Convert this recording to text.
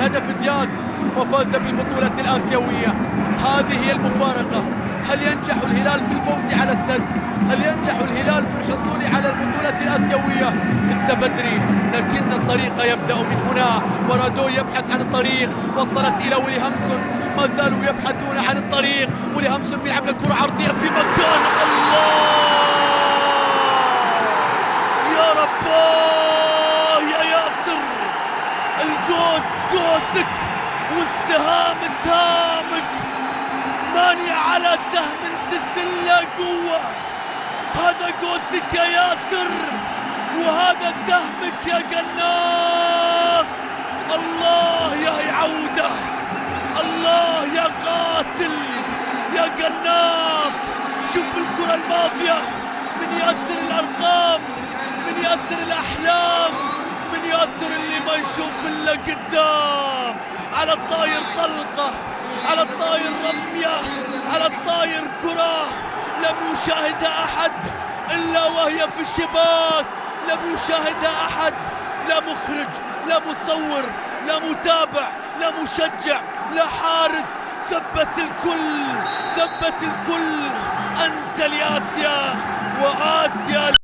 هدف دياز وفاز بالبطولة الآسيوية. هذه هي المفارقة. هل ينجح الهلال في الفوز على السد؟ هل ينجح الهلال في الحصول على البطولة الآسيوية؟ لسه بدري، لكن الطريق يبدأ من هنا. ورادو يبحث عن الطريق، وصلت إلى ويلي هامسون، ما زالوا يبحثون عن الطريق. ويلي هامسون بيلعب الكرة عرضية في مكان، الله يا رباه يا ياسر. القوس قوسك والسهام سهامك، ماني على سهم تسلة قوة. هذا قوسك يا ياسر وهذا سهمك يا قناص. الله يا عودة، الله يا قاتل يا قناص. شوف الكرة الماضية، من ياسر الأرقام، من ياسر الأحلام، من ياسر اللي ما يشوف إلا قدام. على الطاير طلقة، على الطاير رمية، على الطاير كرة لم يشاهدها أحد إلا وهي في الشباك. لم يشاهدها أحد، لا مخرج، لا مصور، لا متابع، لا مشجع، لا حارس. ثبت الكل، ثبت الكل. أنت لآسيا وآسيا